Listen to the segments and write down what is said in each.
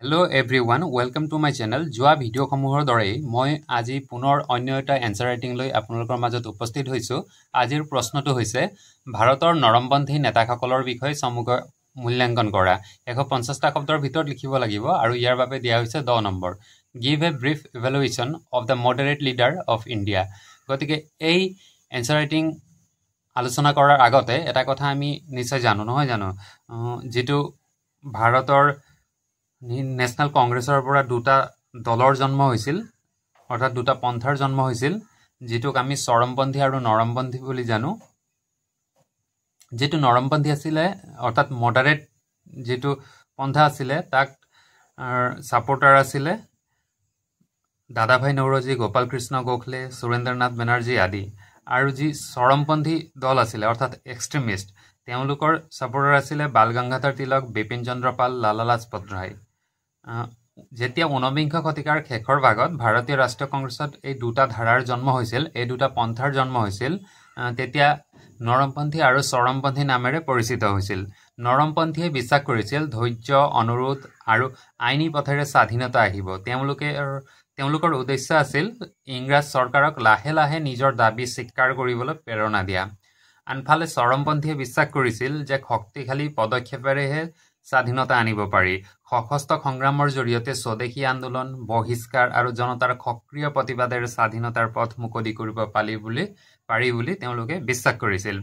Hello everyone, welcome to my channel. যোৱা ভিডিঅ'সমূহৰ দৰেই মই আজি পুনৰ অন্য এটা এনসাৰ ৰাইটিং লৈ আপোনালোকৰ মাজত উপস্থিত হৈছো। আজিৰ প্ৰশ্নটো হৈছে ভাৰতৰ নৰমপন্থী নেতাসকলৰ বিষয়ে সমগ্ৰ মূল্যাঙ্কন কৰা। 150টা শব্দৰ ভিতৰত লিখিব লাগিব আৰু ইয়াৰ বাবে দিয়া হৈছে 10 number. Give a brief evaluation of the moderate leader of India. গতিকে এই এনসাৰ ৰাইটিং আলোচনা কৰাৰ আগতে এটা কথা আমি নিশ্চয় জানো নহয় জানো যেটো ভাৰতৰ নেশনাল কংগ্ৰেছৰ পৰা দুটা দলৰ জন্ম হৈছিল অৰ্থাৎ দুটা পন্থাৰ জন্ম হৈছিল যেটোক আমি চৰমপন্থী আৰু নৰমপন্থী বুলি জানো যেটো নৰমপন্থী আছিল অৰ্থাৎ মডাৰেট যেটো পন্থা আছিল তাক সাপোৰ্টাৰ আছিল দাদাভাই নৌৰোজী গোপাল কৃষ্ণ গোখলে সুৰেন্দ্ৰনাথ বেনাৰ্জী আদি আৰু যি চৰমপন্থী দল আছিল অৰ্থাৎ এক্সট্ৰিমিষ্ট তেওঁলোকৰ সাপোৰ্টাৰ আছিল বাল গংগাধৰ তিলক বিপিন চন্দ্ৰ পাল লালা লাজপত ৰায় যেতিয়া 19বিংশ শতিকাৰ শেষৰ ভাগত ভাৰতীয় ৰাষ্ট্ৰীয় কংগ্ৰেছত এই দুটা ধাৰাৰ জন্ম হৈছিল এই দুটা পন্থাৰ জন্ম হৈছিল তেতিয়া নৰমপন্থী আৰু চৰমপন্থী নামেৰে পৰিচিত হৈছিল নৰমপন্থীয়ে বিশ্বাস কৰিছিল ধৈৰ্য অনুৰোধ আৰু আইনী পথেৰে স্বাধীনতা আহিব তেওঁলোকৰ উদ্দেশ্য আছিল ইংৰাজ চৰকাৰক লাহে লাহে নিজৰ দাবী স্বীকাৰ কৰিবলৈ প্ৰেৰণা দিয়া আনফালে চৰমপন্থীয়ে বিশ্বাস কৰিছিল যে শক্তিশালী পদক্ষেপেৰেহে স্বাধীনতা আনিব পাৰি সশস্ত্ৰ সংগ্ৰামৰ জৰিয়তে স্বদেশী আন্দোলন বহিষ্কাৰ আৰু জনতাৰ সক্ৰিয় প্ৰতিবাদেৰে স্বাধীনতাৰ পথ মুকলি কৰিব পাৰি বুলি তেওঁলোকে বিশ্বাস কৰিছিল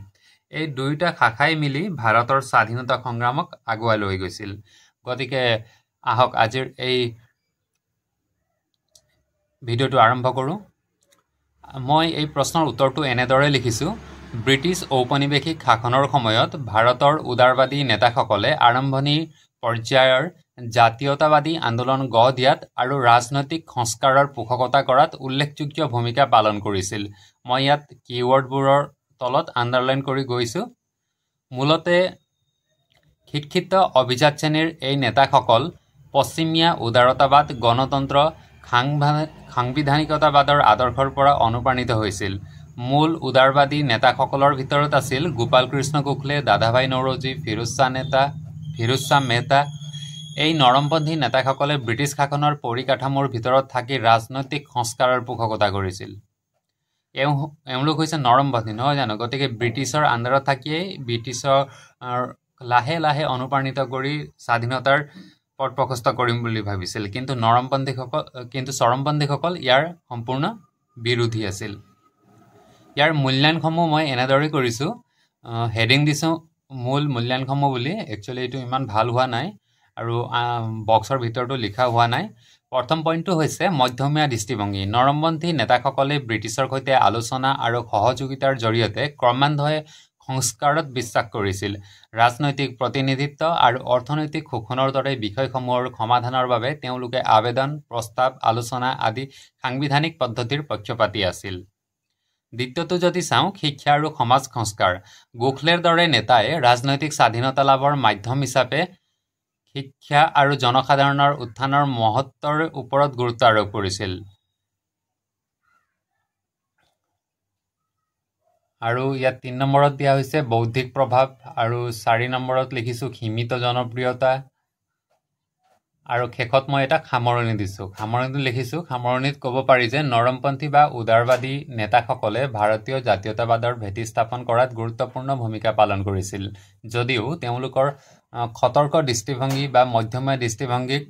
এই দুইটা শাখাই মিলি ভাৰতৰ স্বাধীনতা সংগ্ৰামক আগুৱাই লৈ গৈছিল গতিকে আহক আজিৰ এই ভিডিঅ'টো আৰম্ভ কৰো মই এই প্ৰশ্নৰ উত্তৰটো এনেদৰে লিখিছো ব্ৰিটিছ ঔপনিৱেশিক শাসনৰ সময়ত ভাৰতৰ উদাৰবাদী নেতাসকলে আৰম্ভণি পৰ্যায়ৰ জাতীয়তাবাদী আন্দোলন গঢ় দিয়াত আৰু ৰাজনৈতিক সংস্কাৰৰ পোষকতা কৰাত উল্লেখযোগ্য ভূমিকা পালন কৰিছিল মই ইয়াত কিৱৰ্ডবোৰৰ তলত আণ্ডাৰলাইন কৰি গৈছো মূলতে শিক্ষিত অভিজাত শ্ৰেণীৰ এই নেতাসকল পশ্চিমীয়া উদাৰতাবাদ গণতন্ত্ৰ সাংবিধানিকতাবাদৰ আদৰ্শৰ পৰা অনুপ্ৰাণিত হৈছিল মূল উদাৰবাদী নেতাসকলৰ ভিতৰত আছিল গোপাল কৃষ্ণ গোখলে দাদাভাই নৌৰোজী ফিৰোজ শ্বাহ মেহতা এই নৰমপন্থী নেতাসকলে ব্ৰিটিছ শাসনৰ পৰিকাঠামোৰ ভিতৰত থাকি ৰাজনৈতিক সংস্কাৰৰ পোষকতা কৰিছিল এওঁলোক হৈছে নৰমপন্থী নহয় জানো গতিকে ব্ৰিটিছৰ আণ্ডাৰত থাকিয়েই ব্ৰিটিছৰ লাহে লাহে অনুপ্ৰাণিত কৰি স্বাধীনতাৰ পথ প্ৰশস্ত কৰিম বুলি ভাবিছিল কিন্তু চৰমপন্থীসকল ইয়াৰ সম্পূৰ্ণ বিৰোধী আছিল ইয়াৰ মূল্যায়নসমূহ মই এনেদৰে কৰিছো হেডিং দিছো মূল মূল্যায়নসমূহ বুলি একচুয়ালি এটো ইমান ভাল হোৱা নাই আৰু বক্সৰ ভিতৰটো লিখা হোৱা নাই প্ৰথম পইণ্টটো হৈছে মধ্যমীয়া দৃষ্টিভংগী নৰমপন্থী নেতাসকলে ব্ৰিটিছৰ সৈতে আলোচনা আৰু সহযোগিতাৰ জৰিয়তে ক্ৰমান্বয়ে সংস্কাৰত বিশ্বাস কৰিছিল ৰাজনৈতিক প্ৰতিনিধিত্ব আৰু অৰ্থনৈতিক শোষণৰ দৰে বিষয়সমূহৰ সমাধানৰ বাবে তেওঁলোকে আবেদন প্ৰস্তাৱ আলোচনা আদি সাংবিধানিক পদ্ধতিৰ পক্ষপাতী আছিল দ্বিতীয়টো যদি চাওঁ শিক্ষা আৰু সমাজ সংস্কাৰ গোখলেৰ দৰে নেতাই ৰাজনৈতিক স্বাধীনতা লাভৰ মাধ্যম হিচাপে শিক্ষা আৰু জনসাধাৰণৰ উত্থানৰ মহত্বৰ ওপৰত গুৰুত্ব আৰোপ কৰিছিল আৰু ইয়াত 3 নম্বৰত দিয়া হৈছে বৌদ্ধিক প্ৰভাৱ আৰু 4 নম্বৰত লিখিছো সীমিত জনপ্ৰিয়তা আৰু শেষত মই এটা সামৰণি দিছো সামৰণিত লিখিছো সামৰণিত ক'ব পাৰি যে নৰমপন্থী বা উদাৰবাদী নেতাসকলে ভাৰতীয় জাতীয়তাবাদৰ ভেটি স্থাপন কৰাত গুৰুত্বপূৰ্ণ ভূমিকা পালন কৰিছিল যদিও তেওঁলোকৰ খতৰ্ক দৃষ্টিভংগী বা মধ্যমীয়া দৃষ্টিভংগীক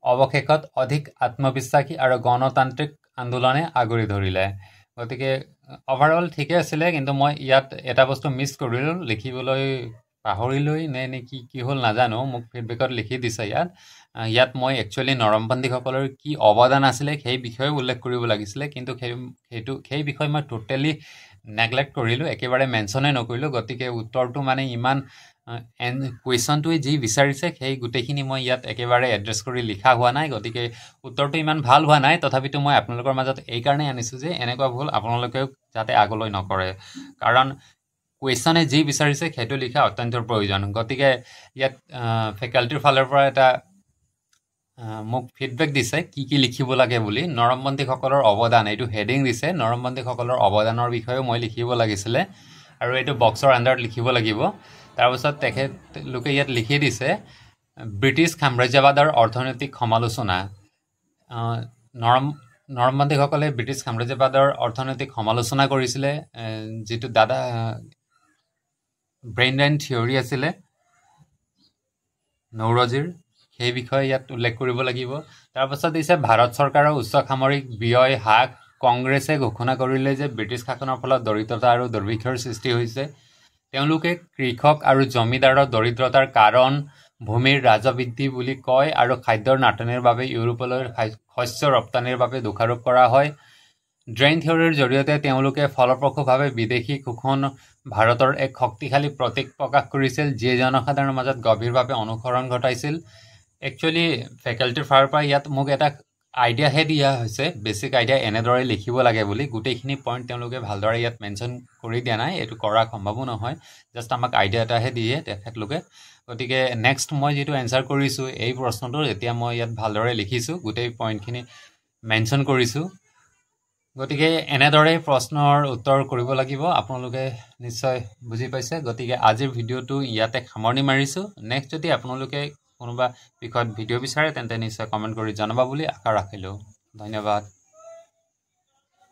অৱশেষত অধিক আত্মবিশ্বাসী আৰু গণতান্ত্ৰিক আন্দোলনে আগৰি ধৰিলে গতিকে ওভাৰঅল ঠিকে আছিল কিন্তু মই ইয়াত এটা বস্তু মিছ কৰিলো লিখিবলৈ পাহৰিলৈ নে কি হল নাজানো মোক ফিডবেকত লিখি দিছে ইয়াত মই একচুয়ালি নৰমপন্থীসকলৰ কি অৱদান আছিল সেই বিষয়ে উল্লেখ কৰিব লাগিছিল কিন্তু সেই বিষয় মই টোটালি নেগলেক্ট কৰিলো একেবাৰে মেনশনে নকৰিলো গতিকে উত্তৰটো মানে ইমান কুৱেশ্যনটোৱে যি বিচাৰিছে সেই গুটেখিনি মই ইয়াত একেবাৰে এড্ৰেছ কৰি লিখা হোৱা নাই গতিকে উত্তৰটো ইমান ভাল হোৱা নাই তথাপিতো মই আপোনালোকৰ মাজত এই কাৰণে আনিছো যে এনেকুৱা ভুল আপোনালোকেও যাতে আগলৈ নকৰে কাৰণ কুৱেশ্যনে যি বিচাৰিছে সেইটো লিখা অত্যন্ত প্ৰয়োজন গতিকে ইয়াত ফেকাল্টিৰ ফালৰ পৰা এটা মোক ফিডবেক দিছে কি লিখিব লাগে বুলি নৰমপন্থীসকলৰ অৱদান এইটো হেডিং দিছে নৰমপন্থীসকলৰ অৱদানৰ বিষয়ে মই লিখিব লাগিছিল আৰু এইটো বক্সৰ আণ্ডাৰত লিখিব লাগিব তাৰ পিছত তেখেতলোকে ইয়াত লিখি দিছে ব্ৰিটিছ সাম্ৰাজ্যবাদৰ অৰ্থনৈতিক সমালোচনা নৰমবাদীসকলে ব্ৰিটিছ সাম্ৰাজ্যবাদৰ অৰ্থনৈতিক সমালোচনা কৰিছিলে যিটো দাদা ব্ৰেইন ড্ৰেইন থিয়ৰী আছিলে নৌৰজীৰ সেই বিষয়ে ইয়াত উল্লেখ কৰিব লাগিব তাৰপাছত দিছে ভাৰত চৰকাৰৰ উচ্চ সামৰিক ব্যয় হ্ৰাস কংগ্ৰেছে ঘোষণা কৰিলে যে ব্ৰিটিছ শাসনৰ ফলত দৰিদ্ৰতা আৰু দুৰ্ভিক্ষৰ সৃষ্টি হৈছে তেওঁলোকে কৃষক আৰু জমিদাৰৰ দৰিদ্ৰতাৰ কাৰণ ভূমিৰ ৰাজবৃদ্ধি বুলি কয় আৰু খাদ্যৰ নাটনিৰ বাবে ইউৰোপলৈ শস্য ৰপ্তানিৰ বাবে দোষাৰোপ কৰা হয় ড্ৰেইন থিয়ৰীৰ জৰিয়তে তেওঁলোকে ফলপ্ৰসূভাৱে বিদেশী শোষণ ভাৰতৰ এক শক্তিশালী প্ৰতীক প্ৰকাশ কৰিছিল যিয়ে জনসাধাৰণৰ মাজত গভীৰভাৱে অনুসৰণ ঘটাইছিল একচুৱেলি ফেকাল্টিৰ ফালৰ পৰা ইয়াত মোক এটা আইডিয়াহে দিয়া হৈছে বেছিক আইডিয়া এনেদৰে লিখিব লাগে বুলি গোটেইখিনি পইণ্ট তেওঁলোকে ভালদৰে ইয়াত মেনশ্যন কৰি দিয়া নাই এইটো কৰা সম্ভৱো নহয় জাষ্ট আমাক আইডিয়া এটাহে দিয়ে তেখেতলোকে গতিকে নেক্সট মই যিটো এনচাৰ কৰিছোঁ এই প্ৰশ্নটো এতিয়া মই ইয়াত ভালদৰে লিখিছোঁ গোটেই পইণ্টখিনি মেনশ্যন কৰিছোঁ গতিকে এনেদৰে প্ৰশ্নৰ উত্তৰ কৰিব লাগিব আপোনালোকে নিশ্চয় বুজি পাইছে গতিকে আজিৰ ভিডিঅ'টো ইয়াতে সামৰণি মাৰিছোঁ নেক্সট যদি আপোনালোকে কোনোবা বিষয়ত ভিডিঅ' বিচাৰে তেন্তে নিশ্চয় কমেণ্ট কৰি জনাবা বুলি আশা ৰাখিলোঁ ধন্যবাদ